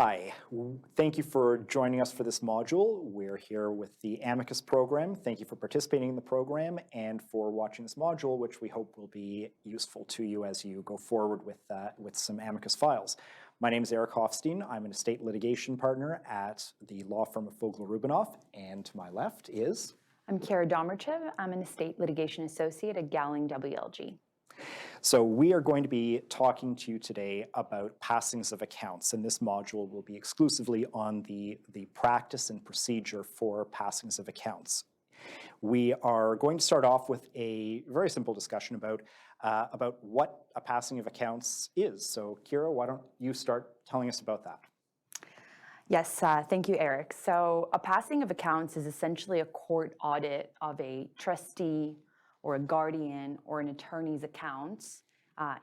Hi, thank you for joining us for this module. We're here with the Amicus program. Thank you for participating in the program and for watching this module, which we hope will be useful to you as you go forward with some Amicus files. My name is Eric Hofstein. I'm an estate litigation partner at the law firm of Fogler-Rubinoff, and to my left is... I'm Kara Domerchev. I'm an estate litigation associate at Gowling WLG. So we are going to be talking to you today about passings of accounts, and this module will be exclusively on the practice and procedure for passings of accounts. We are going to start off with a very simple discussion about what a passing of accounts is. So Kira, why don't you start telling us about that? Yes, thank you, Eric. So a passing of accounts is essentially a court audit of a trustee or a guardian or an attorney's accounts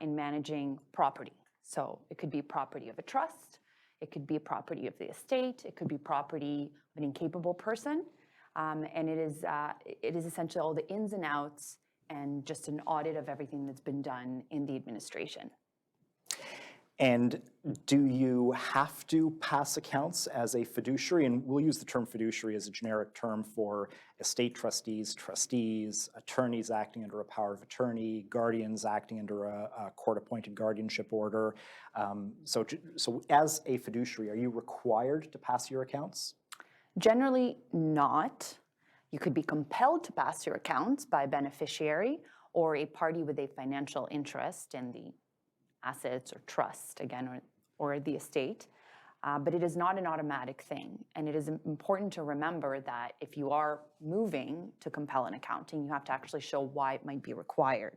in managing property. So it could be property of a trust, it could be property of the estate, it could be property of an incapable person, and it is essentially all the ins and outs and just an audit of everything that's been done in the administration. And do you have to pass accounts as a fiduciary? And we'll use the term fiduciary as a generic term for estate trustees, trustees, attorneys acting under a power of attorney, guardians acting under a court-appointed guardianship order. So as a fiduciary, are you required to pass your accounts? Generally not. You could be compelled to pass your accounts by a beneficiary or a party with a financial interest in the assets or trust, again, or the estate, but it is not an automatic thing. And it is important to remember that if you are moving to compel an accounting, you have to actually show why it might be required.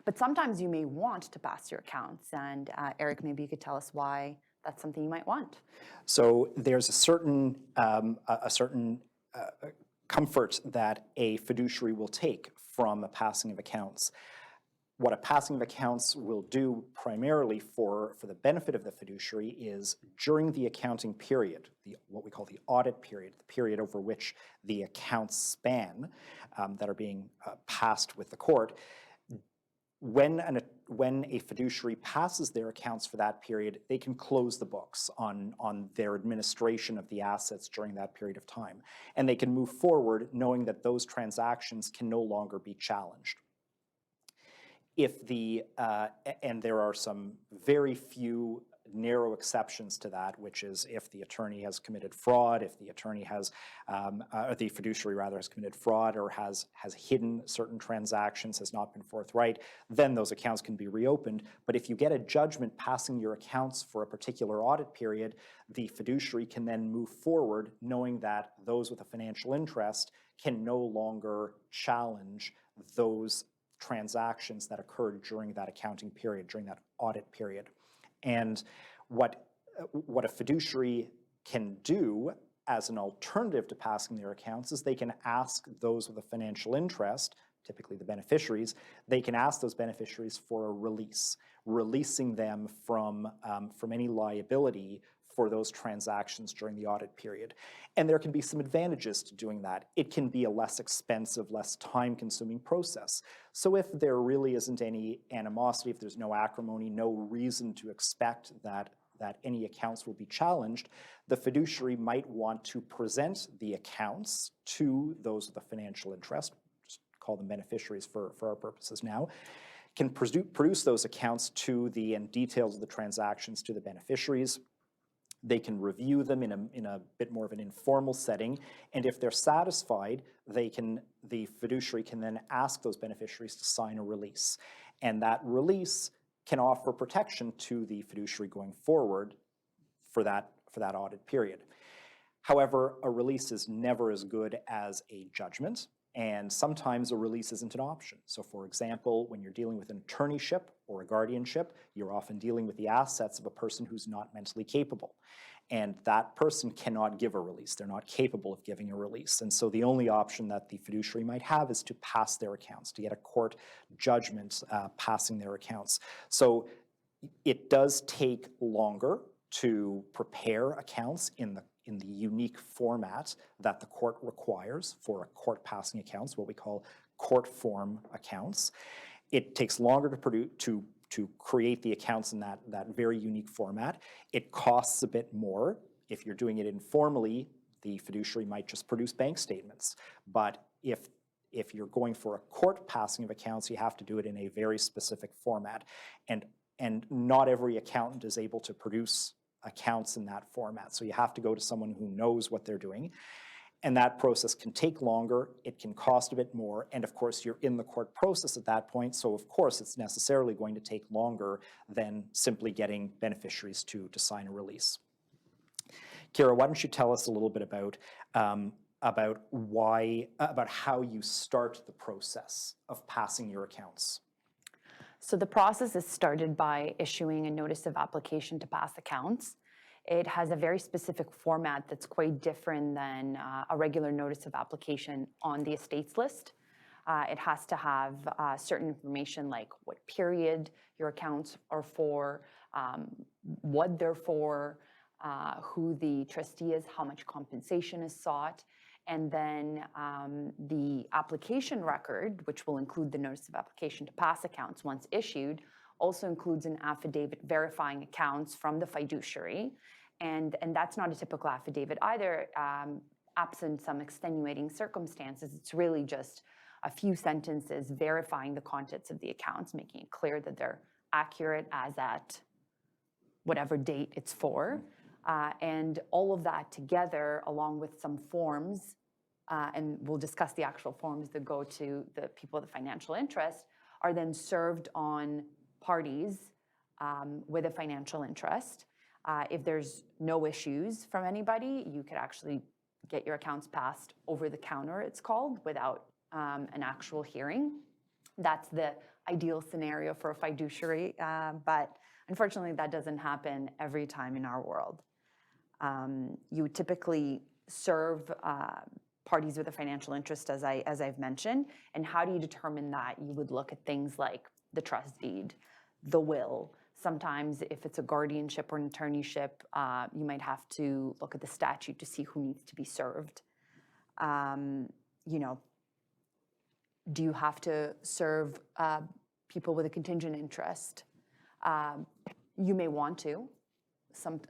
But sometimes you may want to pass your accounts, and Eric, maybe you could tell us why that's something you might want. So there's a certain comfort that a fiduciary will take from a passing of accounts. What a passing of accounts will do primarily for the benefit of the fiduciary is during the accounting period, what we call the audit period, the period over which the accounts span that are being passed with the court. When a fiduciary passes their accounts for that period, they can close the books on their administration of the assets during that period of time. And they can move forward knowing that those transactions can no longer be challenged. And there are some very few narrow exceptions to that, which is if the attorney has committed fraud, if the attorney has, the fiduciary rather has committed fraud or has hidden certain transactions, has not been forthright, then those accounts can be reopened. But if you get a judgment passing your accounts for a particular audit period, the fiduciary can then move forward knowing that those with a financial interest can no longer challenge those transactions that occurred during that accounting period, during that audit period. And what a fiduciary can do as an alternative to passing their accounts is they can ask those with a financial interest, typically the beneficiaries, they can ask those beneficiaries for a release, releasing them from any liability for those transactions during the audit period. And there can be some advantages to doing that. It can be a less expensive, less time-consuming process. So if there really isn't any animosity, if there's no acrimony, no reason to expect that any accounts will be challenged, the fiduciary might want to present the accounts to those with a financial interest, just call them beneficiaries for our purposes now, can produce those accounts and details of the transactions to the beneficiaries. They can review them in a bit more of an informal setting, and if they're satisfied, the fiduciary can then ask those beneficiaries to sign a release. And that release can offer protection to the fiduciary going forward for that audit period. However, a release is never as good as a judgment, and sometimes a release isn't an option. So for example, when you're dealing with an attorneyship or a guardianship, you're often dealing with the assets of a person who's not mentally capable. And that person cannot give a release. They're not capable of giving a release. And so the only option that the fiduciary might have is to pass their accounts, to get a court judgment passing their accounts. So it does take longer to prepare accounts in the unique format that the court requires for a court passing accounts, what we call court form accounts. It takes longer to to create the accounts in that very unique format. It costs a bit more. If you're doing it informally, the fiduciary might just produce bank statements. But if you're going for a court passing of accounts, you have to do it in a very specific format. And not every accountant is able to produce accounts in that format. So you have to go to someone who knows what they're doing. And that process can take longer, it can cost a bit more, and of course you're in the court process at that point, so of course it's necessarily going to take longer than simply getting beneficiaries to sign a release. Kira, why don't you tell us a little bit about how you start the process of passing your accounts? So the process is started by issuing a notice of application to pass accounts. It has a very specific format that's quite different than a regular notice of application on the estates list. It has to have certain information like what period your accounts are for, what they're for, who the trustee is, how much compensation is sought, and then the application record, which will include the notice of application to pass accounts once issued, also includes an affidavit verifying accounts from the fiduciary. And that's not a typical affidavit either, absent some extenuating circumstances. It's really just a few sentences verifying the contents of the accounts, making it clear that they're accurate as at whatever date it's for. And all of that together, along with some forms, and we'll discuss the actual forms that go to the people of the financial interest, are then served on parties with a financial interest. If there's no issues from anybody, you could actually get your accounts passed over the counter, it's called, without an actual hearing. That's the ideal scenario for a fiduciary, but unfortunately that doesn't happen every time in our world. You would typically serve parties with a financial interest, as I've mentioned. And how do you determine that? You would look at things like the trust deed, the will. Sometimes if it's a guardianship or an attorneyship, you might have to look at the statute to see who needs to be served. You know, do you have to serve people with a contingent interest? You may want to.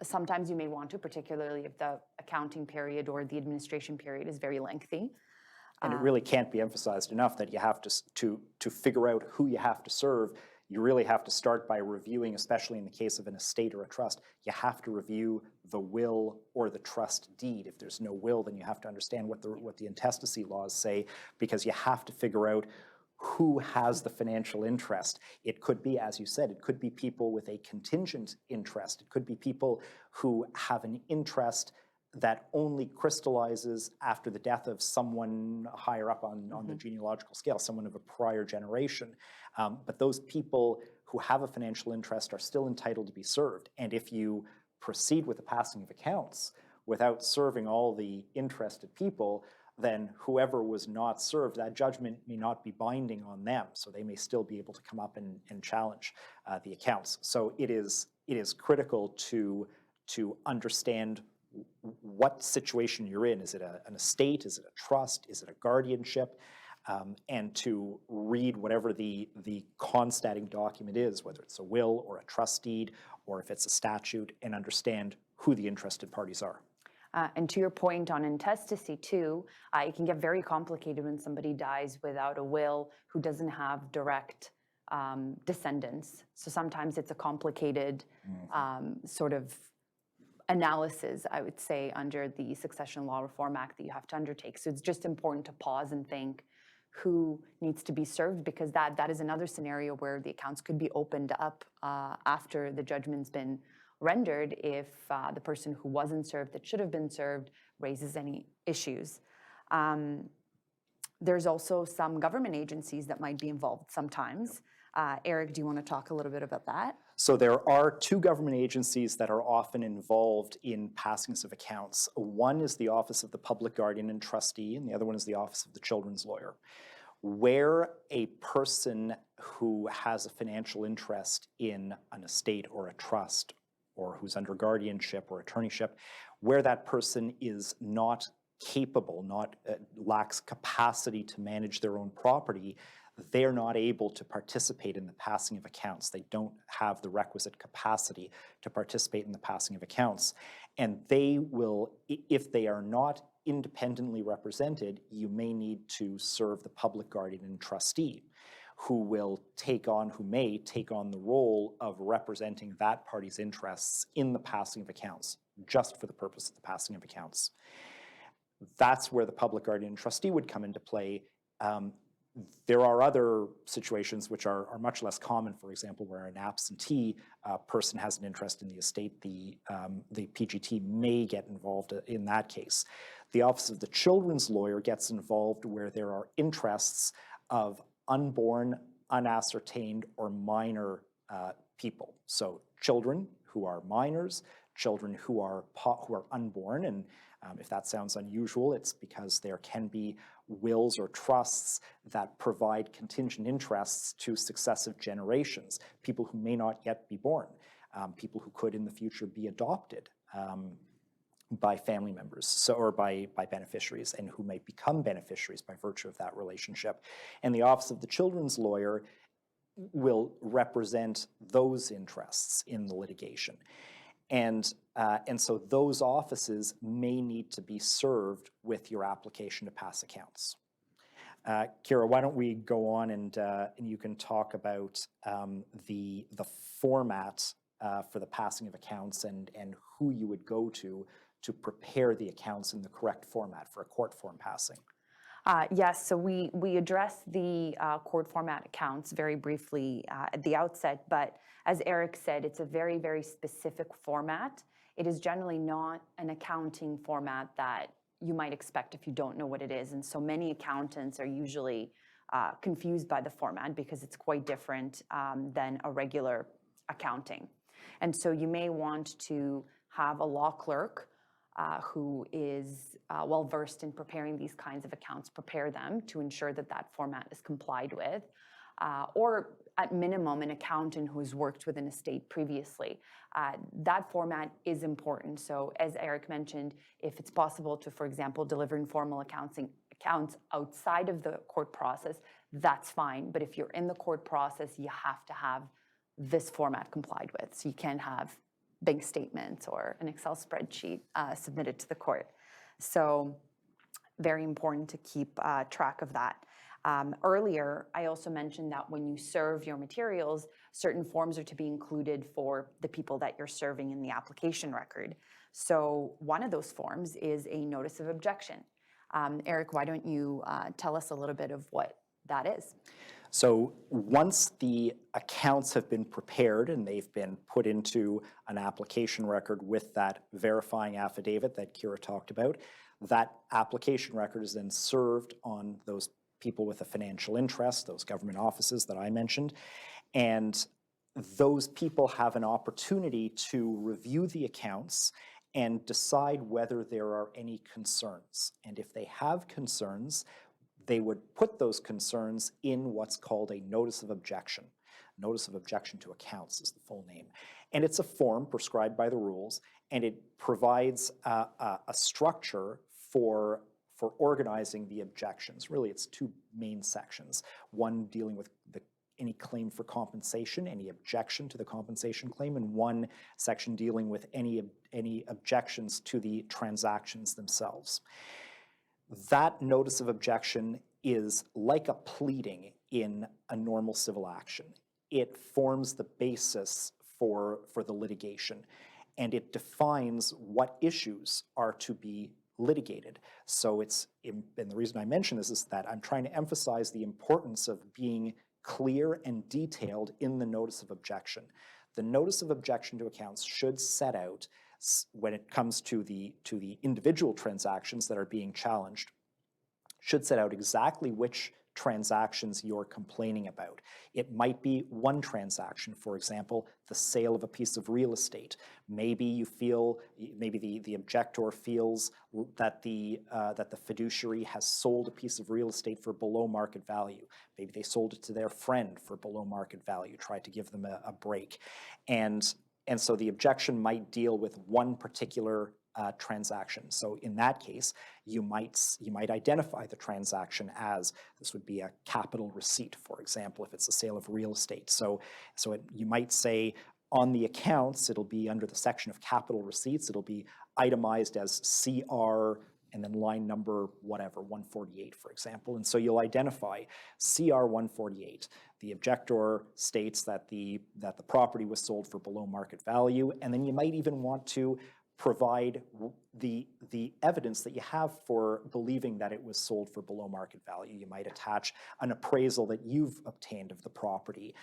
Sometimes you may want to, particularly if the accounting period or the administration period is very lengthy. And it really can't be emphasized enough that you have to figure out who you have to serve. You really have to start by reviewing, especially in the case of an estate or a trust, you have to review the will or the trust deed. If there's no will, then you have to understand what the intestacy laws say, because you have to figure out who has the financial interest. It could be, as you said, it could be people with a contingent interest. It could be people who have an interest that only crystallizes after the death of someone higher up on the genealogical scale, someone of a prior generation. But those people who have a financial interest are still entitled to be served. And if you proceed with the passing of accounts without serving all the interested people, then whoever was not served, that judgment may not be binding on them. So they may still be able to come up and challenge the accounts. So it is critical to understand what situation you're in. Is it an estate? Is it a trust? Is it a guardianship? And to read whatever the constating document is, whether it's a will or a trust deed, or if it's a statute, and understand who the interested parties are. And to your point on intestacy too, it can get very complicated when somebody dies without a will who doesn't have direct descendants. So sometimes it's a complicated sort of analysis, I would say, under the Succession Law Reform Act that you have to undertake. So it's just important to pause and think who needs to be served, because that is another scenario where the accounts could be opened up after the judgment's been rendered if the person who wasn't served that should have been served raises any issues. There's also some government agencies that might be involved sometimes. Eric, do you want to talk a little bit about that? So there are two government agencies that are often involved in passings of accounts. One is the Office of the Public Guardian and Trustee, and the other one is the Office of the Children's Lawyer. Where a person who has a financial interest in an estate or a trust, or who's under guardianship or attorneyship, where that person is not capable, lacks capacity to manage their own property, they're not able to participate in the passing of accounts. They don't have the requisite capacity to participate in the passing of accounts. And they will, if they are not independently represented, you may need to serve the public guardian and trustee, who may take on the role of representing that party's interests in the passing of accounts, just for the purpose of the passing of accounts. That's where the public guardian and trustee would come into play. There are other situations which are much less common, for example, where an absentee person has an interest in the estate. The PGT may get involved in that case. The Office of the Children's Lawyer gets involved where there are interests of unborn, unascertained, or minor people. So children who are minors, children who are unborn, and if that sounds unusual, it's because there can be wills or trusts that provide contingent interests to successive generations, people who may not yet be born, people who could in the future be adopted by family members, or by beneficiaries, and who may become beneficiaries by virtue of that relationship. And the Office of the Children's Lawyer will represent those interests in the litigation. And so those offices may need to be served with your application to pass accounts. Kira, why don't we go on and you can talk about the format for the passing of accounts and who you would go to prepare the accounts in the correct format for a court form passing. Yes, so we addressed the court format accounts very briefly at the outset, but as Eric said, it's a very, very specific format. It is generally not an accounting format that you might expect if you don't know what it is. And so many accountants are usually confused by the format because it's quite different than a regular accounting. And so you may want to have a law clerk who is well-versed in preparing these kinds of accounts, prepare them to ensure that that format is complied with, or at minimum, an accountant who's worked with an estate previously. That format is important. So as Eric mentioned, if it's possible to, for example, deliver informal accounts outside of the court process, that's fine. But if you're in the court process, you have to have this format complied with. So you can't have bank statements or an Excel spreadsheet submitted to the court. So very important to keep track of that. Earlier, I also mentioned that when you serve your materials, certain forms are to be included for the people that you're serving in the application record. So one of those forms is a notice of objection. Eric, why don't you tell us a little bit of what that is? So once the accounts have been prepared and they've been put into an application record with that verifying affidavit that Kira talked about, that application record is then served on those people with a financial interest, those government offices that I mentioned, and those people have an opportunity to review the accounts and decide whether there are any concerns. And if they have concerns, they would put those concerns in what's called a notice of objection. Notice of objection to accounts is the full name. And it's a form prescribed by the rules, and it provides a structure for organizing the objections. Really, it's two main sections. One dealing with any claim for compensation, any objection to the compensation claim, and one section dealing with any objections to the transactions themselves. That notice of objection is like a pleading in a normal civil action. It forms the basis for the litigation, and it defines what issues are to be litigated. So and the reason I mention this is that I'm trying to emphasize the importance of being clear and detailed in the notice of objection. The notice of objection to accounts should set out, when it comes to the individual transactions that are being challenged, should set out exactly which transactions you're complaining about. It might be one transaction, for example, the sale of a piece of real estate. Maybe the objector feels that the fiduciary has sold a piece of real estate for below market value. Maybe they sold it to their friend for below market value, tried to give them a break. And so the objection might deal with one particular transaction. So in that case, you might identify the transaction as, this would be a capital receipt, for example, if it's a sale of real estate. So you might say on the accounts, it'll be under the section of capital receipts, it'll be itemized as CR and then line number whatever, 148, for example. And so you'll identify CR 148. The objector states that the property was sold for below market value, and then you might even want to provide the evidence that you have for believing that it was sold for below market value. You might attach an appraisal that you've obtained of the property,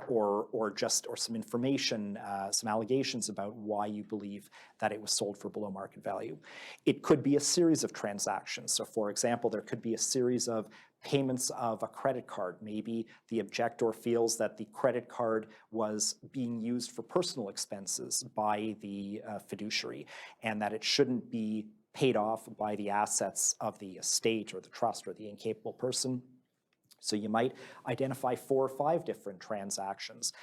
or some information, some allegations about why you believe that it was sold for below market value. It could be a series of transactions. So for example, there could be a series of payments of a credit card. Maybe the objector feels that the credit card was being used for personal expenses by the fiduciary, and that it shouldn't be paid off by the assets of the estate or the trust or the incapable person. So you might identify 4 or 5 different transactions.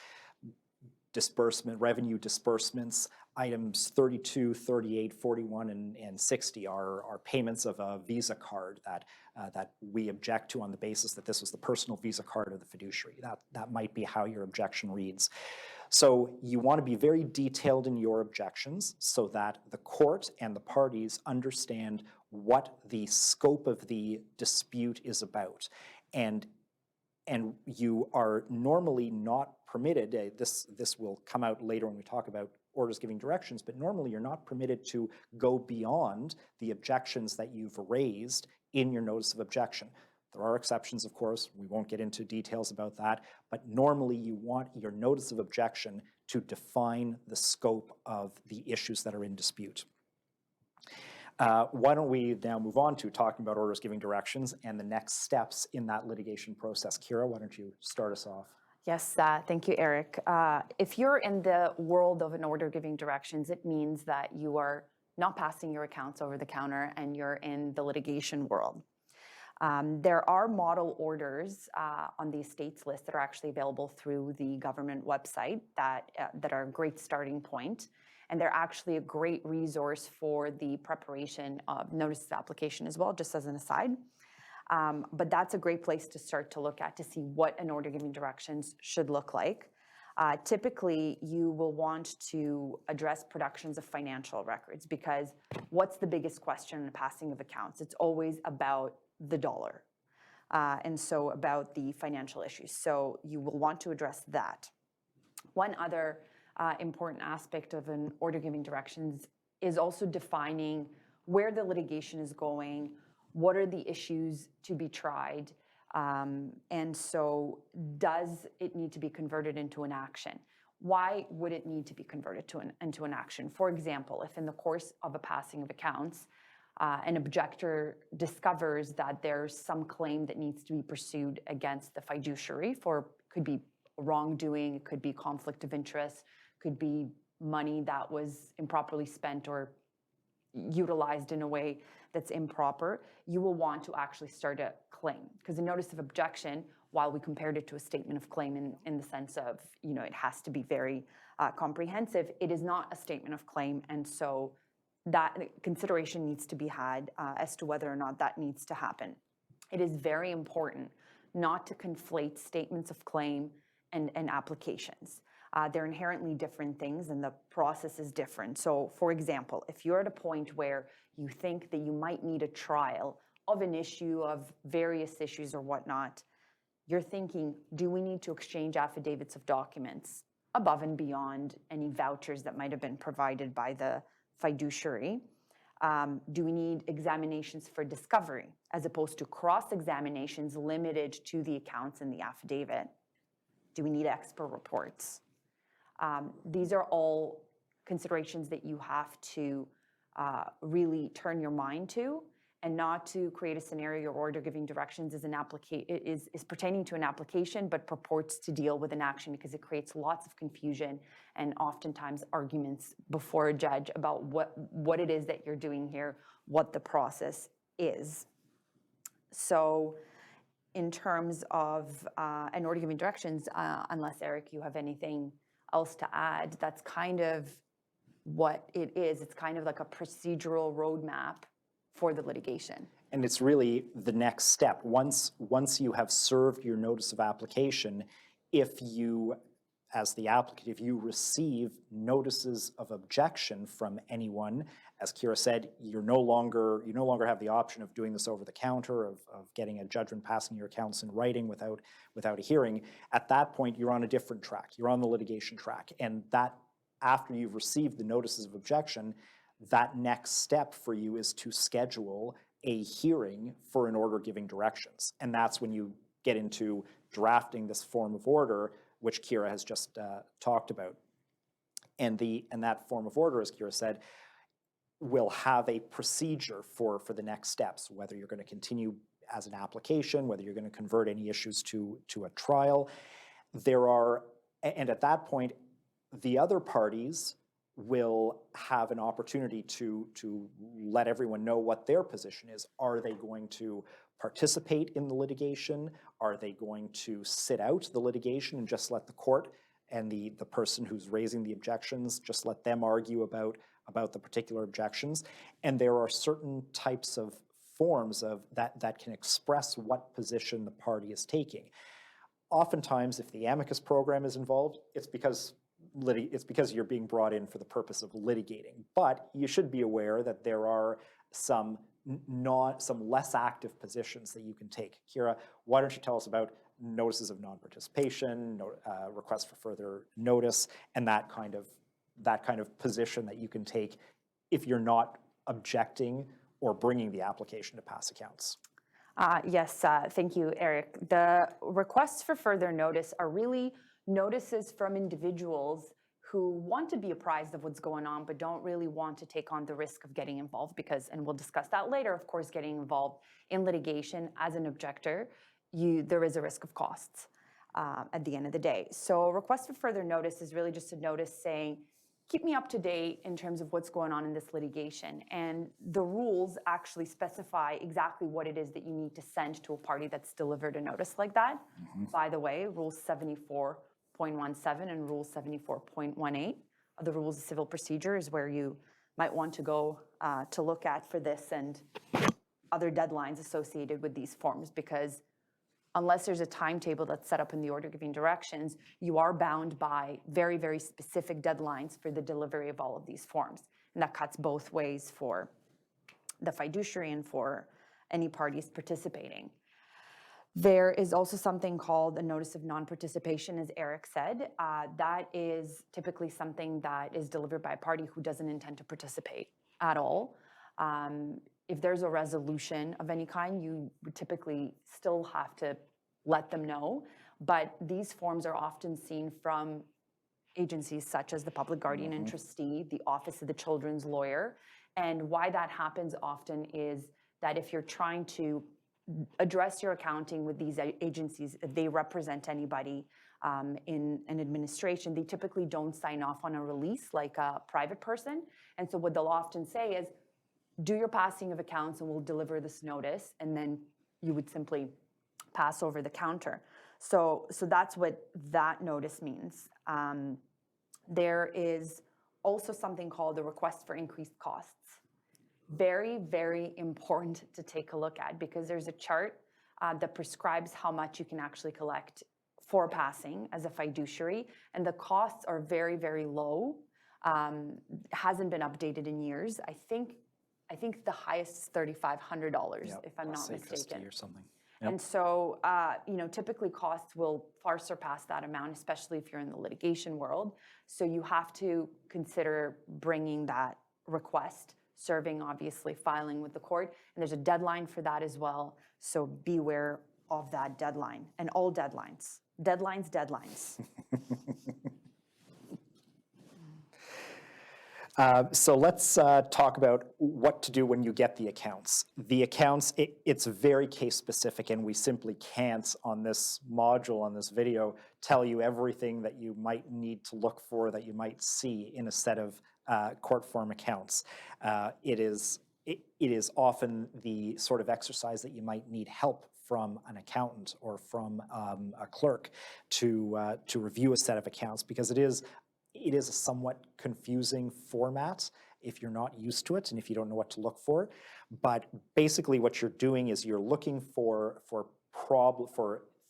Revenue disbursements, items 32, 38, 41, and 60 are payments of a Visa card that we object to on the basis that this was the personal Visa card of the fiduciary. That might be how your objection reads. So you want to be very detailed in your objections so that the court and the parties understand what the scope of the dispute is about. And you are normally not permitted, this will come out later when we talk about orders giving directions, but normally you're not permitted to go beyond the objections that you've raised in your notice of objection. There are exceptions, of course. We won't get into details about that, but normally you want your notice of objection to define the scope of the issues that are in dispute. Why don't we now move on to talking about orders giving directions and the next steps in that litigation process. Kira, why don't you start us off? Yes, thank you, Eric. If you're in the world of an order giving directions, it means that you are not passing your accounts over the counter and you're in the litigation world. There are model orders on the estates list that are actually available through the government website that are a great starting point. And they're actually a great resource for the preparation of notice of application as well, just as an aside. But that's a great place to start to look at to see what an order giving directions should look like. Typically, you will want to address productions of financial records, because what's the biggest question in the passing of accounts? It's always about the dollar, and so about the financial issues. So you will want to address that. One other important aspect of an order giving directions is also defining where the litigation is going, what are the issues to be tried, and so does it need to be converted into an action? Why would it need to be converted into an action? For example, if in the course of a passing of accounts, an objector discovers that there's some claim that needs to be pursued against the fiduciary for, could be wrongdoing, it could be conflict of interest, could be money that was improperly spent or utilized in a way that's improper, you will want to actually start a claim. Because a notice of objection, while we compared it to a statement of claim in the sense of, it has to be very comprehensive, it is not a statement of claim. And so that consideration needs to be had as to whether or not that needs to happen. It is very important not to conflate statements of claim and applications. They're inherently different things and the process is different. So for example, if you're at a point where you think that you might need a trial of an issue, of various issues or whatnot, you're thinking, do we need to exchange affidavits of documents above and beyond any vouchers that might have been provided by the fiduciary? Do we need examinations for discovery as opposed to cross-examinations limited to the accounts and the affidavit? Do we need expert reports? These are all considerations that you have to really turn your mind to, and not to create a scenario your order giving directions is pertaining to an application but purports to deal with an action, because it creates lots of confusion and oftentimes arguments before a judge about what it is that you're doing here, what the process is. So in terms of an order giving directions, unless Eric, you have anything else to add, that's kind of what it is. It's kind of like a procedural roadmap for the litigation. And it's really the next step. Once you have served your notice of application, if you, as the applicant, if you receive notices of objection from anyone, as Kira said, you no longer have the option of doing this over the counter, of getting a judgment passing your accounts in writing without a hearing. At that point, you're on a different track. You're on the litigation track. And that, after you've received the notices of objection, that next step for you is to schedule a hearing for an order giving directions. And that's when you get into drafting this form of order, which Kira has just talked about. And that form of order, as Kira said, will have a procedure for the next steps, whether you're going to continue as an application, whether you're going to convert any issues to a trial. And at that point, the other parties will have an opportunity to let everyone know what their position is. Are they going to participate in the litigation? Are they going to sit out the litigation and just let the court and the person who's raising the objections, just let them argue about the particular objections? And there are certain types of forms of that can express what position the party is taking. Oftentimes, if the Amicus program is involved, it's because you're being brought in for the purpose of litigating. But you should be aware that there are some less active positions that you can take. Kira, why don't you tell us about notices of non-participation, requests for further notice, and that kind of position that you can take if you're not objecting or bringing the application to pass accounts. Yes, thank you, Eric. The requests for further notice are really notices from individuals who want to be apprised of what's going on but don't really want to take on the risk of getting involved because, and we'll discuss that later, of course, getting involved in litigation as an objector, there is a risk of costs at the end of the day. So a request for further notice is really just a notice saying, keep me up to date in terms of what's going on in this litigation. And the rules actually specify exactly what it is that you need to send to a party that's delivered a notice like that. Mm-hmm. By the way, Rule 74.17 and Rule 74.18 of the Rules of Civil Procedure is where you might want to go to look at for this and other deadlines associated with these forms, because unless there's a timetable that's set up in the order giving directions, you are bound by very, very specific deadlines for the delivery of all of these forms. And that cuts both ways for the fiduciary and for any parties participating. There is also something called a notice of non-participation, as Eric said. That is typically something that is delivered by a party who doesn't intend to participate at all. If there's a resolution of any kind, you would typically still have to let them know. But these forms are often seen from agencies such as the Public Guardian and Trustee, the Office of the Children's Lawyer. And why that happens often is that if you're trying to address your accounting with these agencies, if they represent anybody in an administration, they typically don't sign off on a release like a private person. And so what they'll often say is, do your passing of accounts and we'll deliver this notice, and then you would simply pass over the counter. So that's what that notice means. There is also something called the request for increased costs. Very, very important to take a look at, because there's a chart that prescribes how much you can actually collect for passing as a fiduciary, and the costs are very, very low. Hasn't been updated in years. I think the highest is $3,500, if I'm not mistaken. Or something. Yep. And so, typically costs will far surpass that amount, especially if you're in the litigation world. So you have to consider bringing that request, serving, obviously, filing with the court. And there's a deadline for that as well. So beware of that deadline, and all deadlines. Deadlines. So let's talk about what to do when you get the accounts. The accounts, it's very case specific, and we simply can't, on this module, on this video, tell you everything that you might need to look for, that you might see in a set of court form accounts. It is often the sort of exercise that you might need help from an accountant or from a clerk to review a set of accounts, because it is it is a somewhat confusing format if you're not used to it and if you don't know what to look for. But basically what you're doing is you're looking for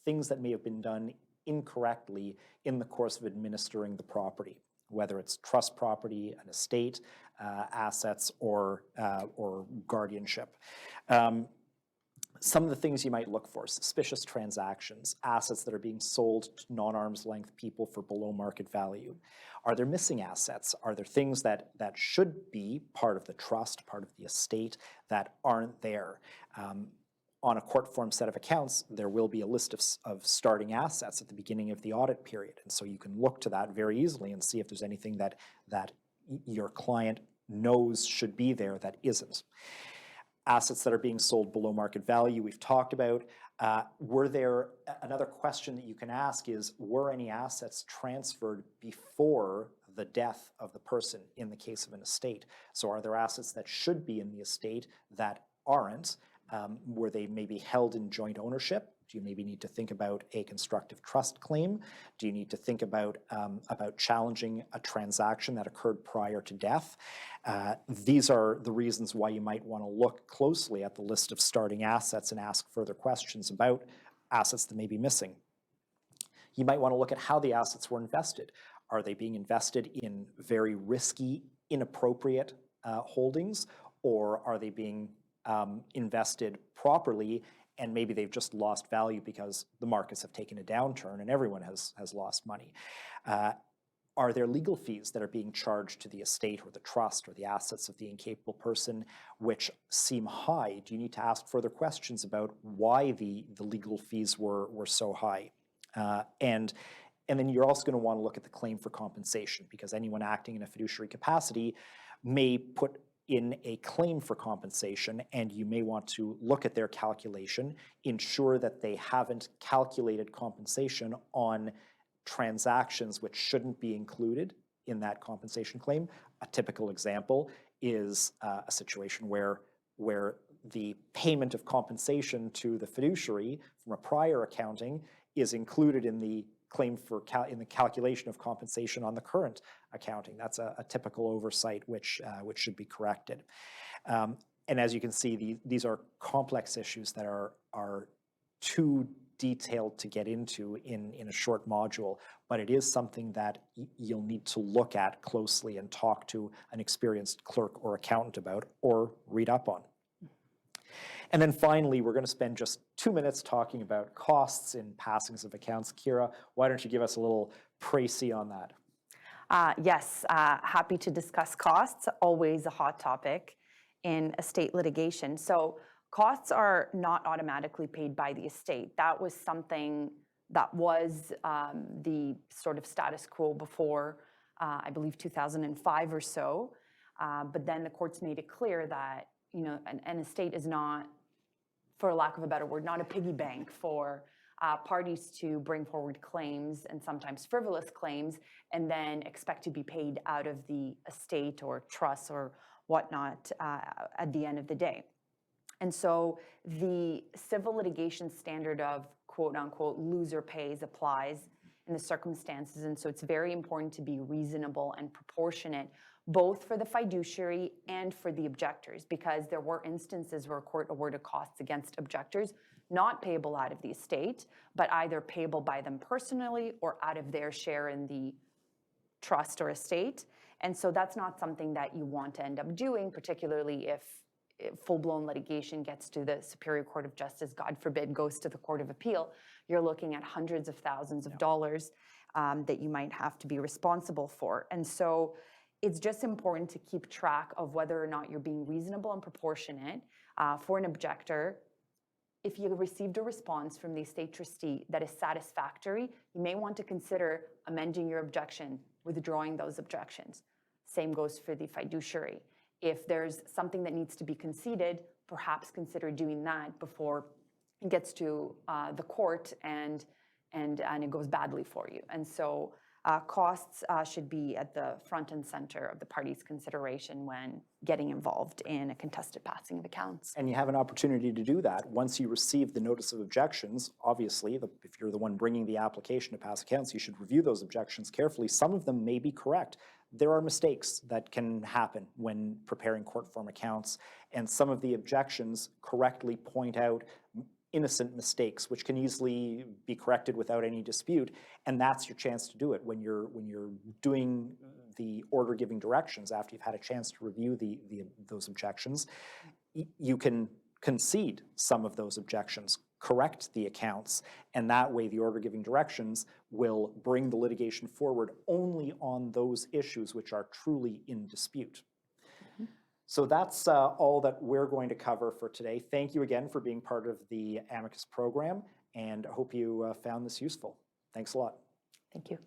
things that may have been done incorrectly in the course of administering the property, whether it's trust property, an estate, assets, or guardianship. Some of the things you might look for: suspicious transactions, assets that are being sold to non-arm's length people for below market value. Are there missing assets? Are there things that should be part of the trust, part of the estate, that aren't there? On a court form set of accounts, there will be a list of starting assets at the beginning of the audit period. And so you can look to that very easily and see if there's anything that your client knows should be there that isn't. Assets that are being sold below market value, we've talked about. Another question that you can ask is, were any assets transferred before the death of the person in the case of an estate? So are there assets that should be in the estate that aren't? Were they maybe held in joint ownership? Do you maybe need to think about a constructive trust claim? Do you need to think about challenging a transaction that occurred prior to death? These are the reasons why you might want to look closely at the list of starting assets and ask further questions about assets that may be missing. You might want to look at how the assets were invested. Are they being invested in very risky, inappropriate holdings, or are they being invested properly, and maybe they've just lost value because the markets have taken a downturn and everyone has lost money? Are there legal fees that are being charged to the estate or the trust or the assets of the incapable person which seem high? Do you need to ask further questions about why the legal fees were so high? And then you're also going to want to look at the claim for compensation, because anyone acting in a fiduciary capacity may put in a claim for compensation, and you may want to look at their calculation, ensure that they haven't calculated compensation on transactions which shouldn't be included in that compensation claim. A typical example is a situation where the payment of compensation to the fiduciary from a prior accounting is included in the claim for in the calculation of compensation on the current accounting. That's a typical oversight which should be corrected. And as you can see, these are complex issues that are too detailed to get into in a short module, but it is something that you'll need to look at closely and talk to an experienced clerk or accountant about, or read up on. And then finally, we're going to spend just 2 minutes talking about costs in passings of accounts. Kira, why don't you give us a little précis on that? Yes, happy to discuss costs, always a hot topic in estate litigation. So costs are not automatically paid by the estate. That was something that was the sort of status quo before, I believe, 2005 or so. But then the courts made it clear that, you know, an estate is not, for lack of a better word, not a piggy bank for parties to bring forward claims, and sometimes frivolous claims, and then expect to be paid out of the estate or trust or whatnot at the end of the day. And so the civil litigation standard of quote unquote loser pays applies in the circumstances. And so it's very important to be reasonable and proportionate, both for the fiduciary and for the objectors, because there were instances where a court awarded costs against objectors not payable out of the estate, but either payable by them personally or out of their share in the trust or estate. And so that's not something that you want to end up doing, particularly if full-blown litigation gets to the Superior Court of Justice, God forbid, goes to the Court of Appeal. You're looking at hundreds of thousands of dollars that you might have to be responsible for. And so it's just important to keep track of whether or not you're being reasonable and proportionate. For an objector, if you received a response from the estate trustee that is satisfactory, you may want to consider amending your objection, withdrawing those objections. Same goes for the fiduciary. If there's something that needs to be conceded, perhaps consider doing that before it gets to the court and it goes badly for you. And so Costs should be at the front and center of the party's consideration when getting involved in a contested passing of accounts. And you have an opportunity to do that once you receive the notice of objections. Obviously, if you're the one bringing the application to pass accounts, you should review those objections carefully. Some of them may be correct. There are mistakes that can happen when preparing court form accounts, and some of the objections correctly point out innocent mistakes, which can easily be corrected without any dispute, and that's your chance to do it when you're doing the order giving directions after you've had a chance to review those objections. You can concede some of those objections, correct the accounts, and that way the order giving directions will bring the litigation forward only on those issues which are truly in dispute. So that's all that we're going to cover for today. Thank you again for being part of the Amicus program, and I hope you found this useful. Thanks a lot. Thank you.